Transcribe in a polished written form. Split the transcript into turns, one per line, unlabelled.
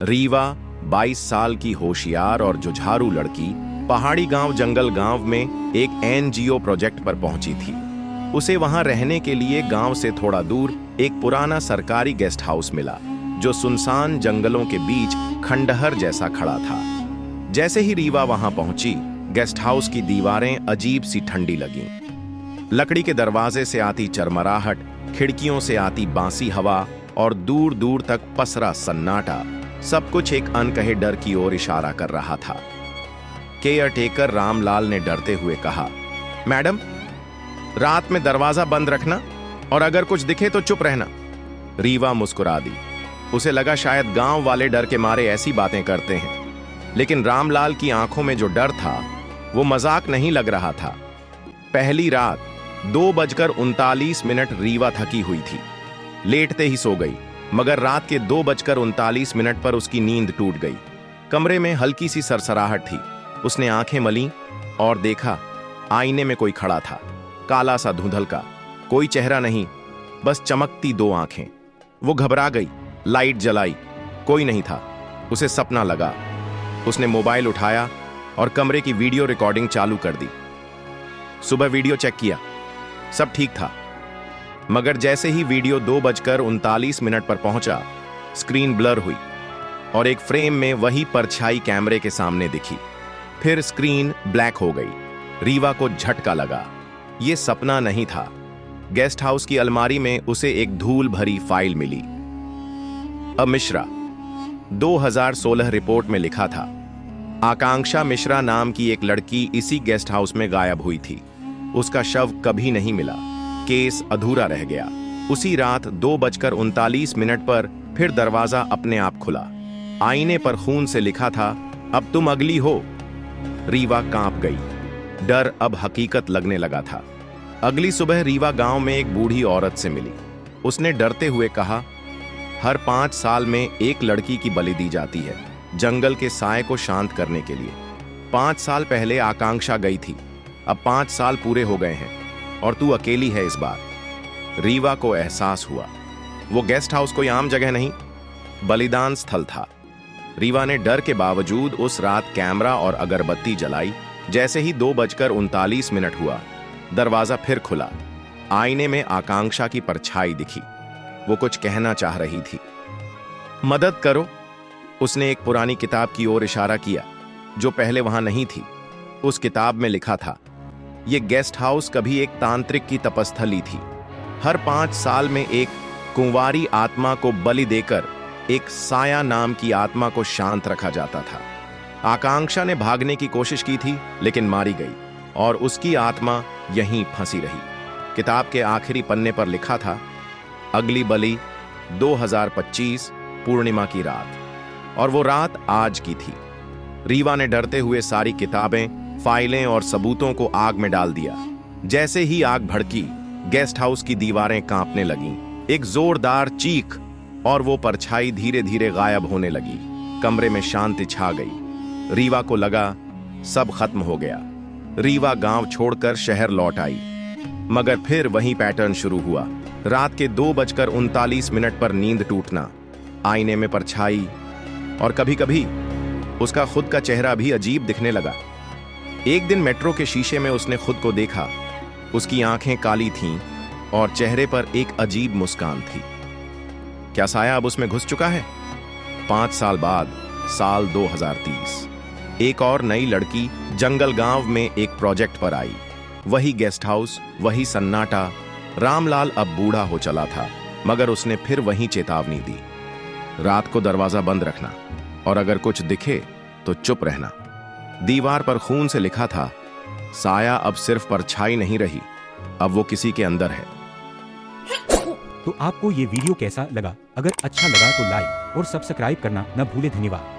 रीवा 22 साल की होशियार और जुझारू लड़की पहाड़ी गांव जंगल गांव में एक एनजीओ प्रोजेक्ट पर पहुंची थी। उसे वहां रहने के लिए गांव से थोड़ा दूर एक पुराना सरकारी गेस्ट हाउस मिला, जो सुनसान जंगलों के बीच खंडहर जैसा खड़ा था। जैसे ही रीवा वहां पहुंची, गेस्ट हाउस की दीवारें अजीब सी ठंडी लगीं। लकड़ी के दरवाजे से आती चरमराहट, खिड़कियों से आती बांसी हवा और दूर दूर तक पसरा सन्नाटा, सब कुछ एक अनकहे डर की ओर इशारा कर रहा था। केयरटेकर रामलाल ने डरते हुए कहा, मैडम, रात में दरवाजा बंद रखना और अगर कुछ दिखे तो चुप रहना। रीवा मुस्कुरा दी। उसे लगा शायद गांव वाले डर के मारे ऐसी बातें करते हैं, लेकिन रामलाल की आंखों में जो डर था वो मजाक नहीं लग रहा था। पहली रात 2:39 रीवा थकी हुई थी। लेटते ही सो गई, मगर रात के 2:39 पर उसकी नींद टूट गई। कमरे में हल्की सी सरसराहट थी। उसने आंखें मलीं और देखा, आईने में कोई खड़ा था, काला सा धुंधल का। कोई चेहरा नहीं, बस चमकती 2 आंखें। वो घबरा गई, लाइट जलाई, कोई नहीं था। उसे सपना लगा। उसने मोबाइल उठाया और कमरे की वीडियो रिकॉर्डिंग चालू कर दी। सुबह वीडियो चेक किया, सब ठीक था, मगर जैसे ही वीडियो 2:39 पर पहुंचा, स्क्रीन ब्लर हुई और एक फ्रेम में वही परछाई कैमरे के सामने दिखी। फिर स्क्रीन ब्लैक हो गई। रीवा को झटका लगा। यह सपना नहीं था। गेस्ट हाउस की अलमारी में उसे एक धूल भरी फाइल मिली। मिश्रा 2016 रिपोर्ट में लिखा था, आकांक्षा मिश्रा नाम की एक लड़की इसी गेस्ट हाउस में गायब हुई थी। उसका शव कभी नहीं मिला। केस अधूरा रह गया। उसी रात 2:39 पर फिर दरवाजा अपने आप खुला। आईने पर खून से लिखा था, अब तुम अगली हो। रीवा कांप गई। डर अब हकीकत लगने लगा था। अगली सुबह रीवा गांव में एक बूढ़ी औरत से मिली। उसने डरते हुए कहा, हर 5 साल में एक लड़की की बलि दी जाती है, जंगल के साए को शांत करने के लिए। 5 साल पहले आकांक्षा गई थी, अब 5 साल पूरे हो गए हैं और तू अकेली है इस बार। रीवा को एहसास हुआ, वो गेस्ट हाउस कोई आम जगह नहीं, बलिदान स्थल था। रीवा ने डर के बावजूद उस रात कैमरा और अगरबत्ती जलाई। जैसे ही 2:39 हुआ, दरवाजा फिर खुला। आईने में आकांक्षा की परछाई दिखी। वो कुछ कहना चाह रही थी। मदद करो। उसने एक पुरानी किताब की ओर इशारा किया, जो पहले वहां नहीं थी। उस किताब में लिखा था, ये गेस्ट हाउस कभी एक तांत्रिक की तपस्थली थी। हर 5 साल में एक कुंवारी आत्मा को बलि देकर एक साया नाम की आत्मा को शांत रखा जाता था। आकांक्षा ने भागने की कोशिश की थी, लेकिन मारी गई और उसकी आत्मा यहीं फंसी रही। किताब के आखिरी पन्ने पर लिखा था, अगली बलि 2025 पूर्णिमा की रात। और वो रात आज की थी। रीवा ने डरते हुए सारी किताबें, फाइलें और सबूतों को आग में डाल दिया। जैसे ही आग भड़की, गेस्ट हाउस की दीवारें कांपने लगीं। एक जोरदार चीख और वो परछाई धीरे धीरे गायब होने लगी। कमरे में शांति छा गई। रीवा को लगा सब खत्म हो गया। रीवा गांव छोड़कर शहर लौट आई, मगर फिर वही पैटर्न शुरू हुआ। रात के 2:39 पर नींद टूटना, आईने में परछाई, और कभी कभी उसका खुद का चेहरा भी अजीब दिखने लगा। एक दिन मेट्रो के शीशे में उसने खुद को देखा। उसकी आंखें काली थीं और चेहरे पर एक अजीब मुस्कान थी। क्या साया अब उसमें घुस चुका है? 5 साल बाद, साल 2030, एक और नई लड़की जंगल गांव में एक प्रोजेक्ट पर आई। वही गेस्ट हाउस, वही सन्नाटा। रामलाल अब बूढ़ा हो चला था, मगर उसने फिर वही चेतावनी दी, रात को दरवाजा बंद रखना और अगर कुछ दिखे तो चुप रहना। दीवार पर खून से लिखा था, साया अब सिर्फ परछाई नहीं रही, अब वो किसी के अंदर है।
तो आपको ये वीडियो कैसा लगा? अगर अच्छा लगा तो लाइक और सब्सक्राइब करना न भूले। धन्यवाद।